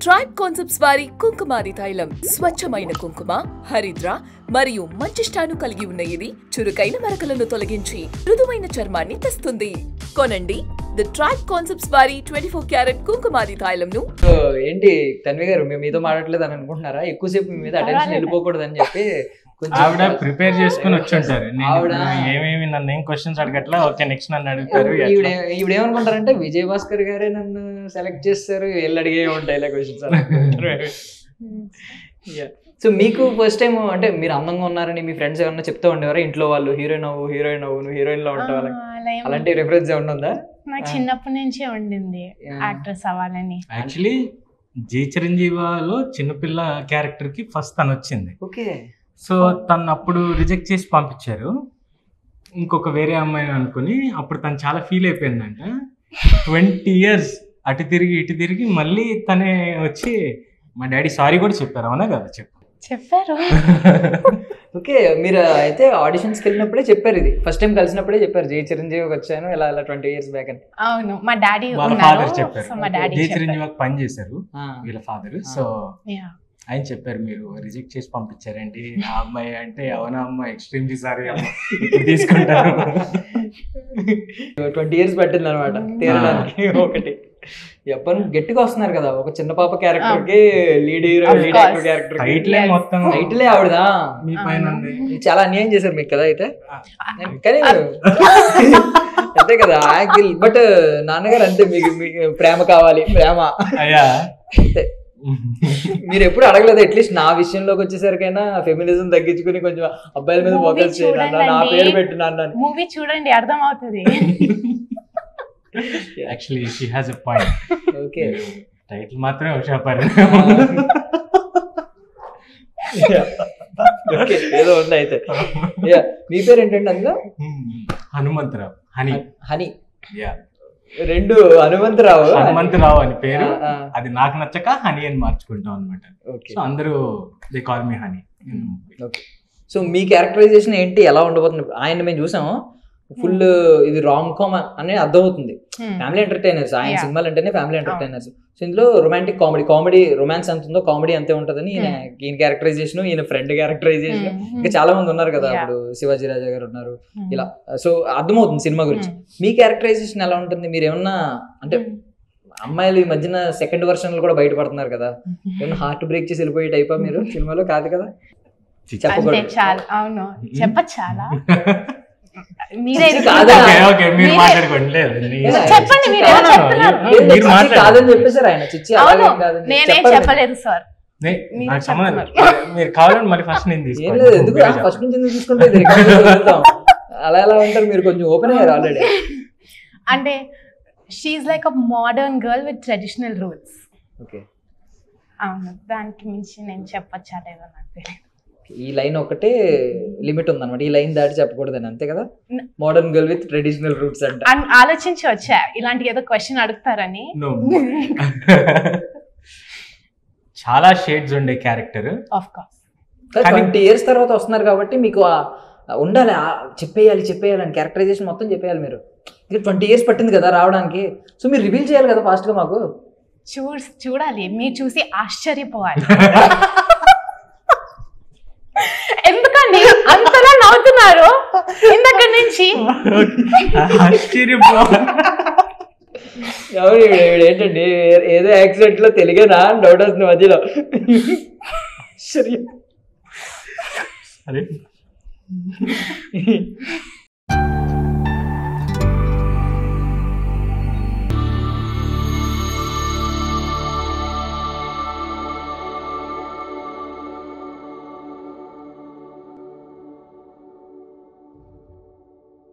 Tribe concepts వారి కుంకుమాది తైలం స్వచ్ఛమైన కుంకుమ, హరిద్ర మరియు మంచిష్టాను కలిగి ఉన్న ఇది చురుకైన మరకలను తొలగించి మృదువైన చర్మాన్ని తెస్తుంది. కొనండి ది ట్రైబ్ కాన్సెప్ట్స్ వారి 24 క్యారెట్ కుంకుమాది తైలంను. ఏంటి తన్వి గారు మేము మీతో మాట్లాడలేదు అని అనుకుంటున్నారా? ఎక్కువసేపు మీ మీద అటెన్షన్ వెళ్ళిపోకూడదు అని చెప్పి ఆవిడ ప్రిపేర్ చేసుకుని వచ్చి ఉంటారు. ఏమేమి నన్ను ఏం క్వశ్చన్స్ అడగట్లా, ఓకే నెక్స్ట్ నన్ను అడుగుతారు. ఈవిడేమనుకుంటారంటే విజయ్ భాస్కర్ గారే నన్ను సెలెక్ట్ చేస్తారు, వీళ్ళు అడిగే ఉంటాయి ఇలా క్వశ్చన్స్. సో మీకు ఫస్ట్ టైం అంటే మీరు అందంగా ఉన్నారని మీ ఫ్రెండ్స్ ఏమన్నా చెప్తూ ఉండేవారా ఇంట్లో వాళ్ళు? హీరోయిన్ అవ్వు, హీరోయిన్ అవ్వు, నువ్వు హీరోయిన్ లో ఉంటావు, అలాంటి రిఫరెన్స్ ఏమన్నా ఉందా? నాకు చిన్నప్పటి నుంచే ఉండింది యాక్ట్రెస్ అవ్వాలని. యాక్చువల్లీ జీ చిరంజీవిలో చిన్నపిల్ల క్యారెక్టర్ కి ఫస్ట్ తను వచ్చింది. ఓకే. సో తను అప్పుడు రిజెక్ట్ చేసి పంపించారు ఇంకొక వేరే అమ్మాయిని అనుకుని. అప్పుడు తను చాలా ఫీల్ అయిపోయిందంట. 20 years అటు తిరిగి ఇటు తిరిగి మళ్ళీ తనే వచ్చి మా డాడీ సారీ కూడా చెప్పారు. అవునా కదా? చెప్పారు. ఓకే, మీరు అయితే ఆడిషన్స్కి వెళ్ళినప్పుడే చెప్పారు, ఇది ఫస్ట్ టైం కలిసినప్పుడే చెప్పారు జై చిరంజీవికి వచ్చాను ఇలా 20 years బ్యాక్ అని. అవును, మా డాడీ వాళ్ళ ఫాదర్ చెప్పారు. జై చిరంజీవి పని చేశారు వీళ్ళ ఫాదర్. సో ఆయన చెప్పారు మీరు రిజెక్ట్ చేసి పంపించారండి ఆ అమ్మాయి అంటే. అవునా అమ్మ, ఎక్స్ట్రీమ్లీ సారీ అమ్మ, తీసుకుంటారు. 20 years పట్టింది అనమాట తీరడానికి. ఒకటి ఎప్పటి గట్టిగా వస్తున్నారు కదా, ఒక చిన్న పాప క్యారెక్టర్ కి lead hero lead actor character మొత్తం టైటిలే ఆవిడదా? మీ పైన చాలా అన్యాయం చేశారు మీకు కదా అయితే. కానీ అంతే కదా యాక్టిల్. బట్ నాన్నగారు అంతే, మీకు ప్రేమ కావాలి, ప్రేమ అంతే. మీరు ఎప్పుడు అడగలేదు అట్లీస్ట్ నా విషయంలోకి వచ్చేసరికైనా ఫెమినిజం తగ్గించుకుని కొంచెం అబ్బాయిల మీద ఫోకస్ చేయండి, నా పేరు పెట్టు నాన్న. మూవీ చూడండి అర్థం అవుతుంది. Actually she has a point. Okay, title మాత్రమే ఉషాపరి. ఓకే, ఏదో ఉంది అయితే. మీ పేరు ఏంటంటే అందులో? హనుమంతరావు. హనీ. హనీ. యా, రెండు హనుమంతరావు అని పేరు. అది నాకు నచ్చక హనీ అని మార్చుకుంటాం అనమాట. సో అందరూ they call me honey. So మీ క్యారెక్టరైజేషన్ ఏంటి, ఎలా ఉండబోతుంది? ఆయన మేము చూసాము ఫుల్ ఇది రామ్ కామ్ అనేది అర్థమవుతుంది. ఫ్యామిలీ ఎంటర్టైనర్స్ ఆయన సినిమాలు అంటేనే ఫ్యామిలీ ఎంటర్టైనర్స్. సో ఇందులో రొమాంటిక్ కామెడీ రొమాన్స్ ఎంత ఉందో కామెడీ అంతే ఉంటుందని ఈయన క్యారెక్టరైజేషన్, ఈయన ఫ్రెండ్ క్యారెక్టరైజేషన్, ఇంకా చాలా మంది ఉన్నారు కదా, ఇప్పుడు శివాజీ రాజా గారు ఉన్నారు ఇలా. సో అర్థమవుతుంది సినిమా గురించి. మీ క్యారెక్టరైజేషన్ ఎలా ఉంటుంది? మీరు ఏమన్నా అంటే అమ్మాయిలు ఈ మధ్యన సెకండ్ వర్షన్ కూడా బయటపడుతున్నారు కదా, ఏమన్నా హార్ట్ బ్రేక్ చేసి వెళ్ళిపోయే టైపా మీరు సినిమాలో? కాదు కదా, చెప్పకూడదు. అవును, చెప్పచ్చాలా? కాదని చెప్పేసారు ఆయన. చిచ్చి నేనే చెప్పలేదు సార్. మీరు కావాలంటే మరి ఫస్ట్ నేను ఏం లేదు, ఎందుకు ఫస్ట్ నుంచి ఎందుకు తీసుకుంటే అలా ఎలా ఉంటారు మీరు? కొంచెం ఓపెన్ అయ్యారు ఆల్రెడీ. అంటే she is like a modern girl with traditional rules. Okay, అవును, దానికి మించి నేను చెప్పచ్చా లేదో నాకు తెలియదు. ఈ లైన్ ఒకటే లిమిట్ ఉందన్నమాట, ఈ లైన్ దాటి చెప్పకూడదని, అంతే కదా? Modern girl with traditional roots అంటే ఆలోచించి వచ్చా ఇలాంటి ఏదో క్వశ్చన్ అడుగుతారని. చాలా షేడ్స్ ఉండే క్యారెక్టర్. ఆఫ్ కోర్స్ 20 years తర్వాత వస్తున్నారు కాబట్టి మీకు ఉండాలి, చెప్పేయాలి అని క్యారెక్టరైజేషన్ మొత్తం చెప్పేయాలి మీరు. 20 years పట్టింది కదా రావడానికి, సో మీరు రివీల్ చేయాలి కదా ఫాస్ట్ గా మాకు. చూడాలి, మీరు చూసి ఆశ్చర్యపోవాలి. ఎందుకండి అంతలా నవ్వుతున్నారు ఇందక్క నుంచి? ఏంటండి ఏదో యాక్సిడెంట్ లో తెలుగేనా డౌట్ వస్తుంది మధ్యలో.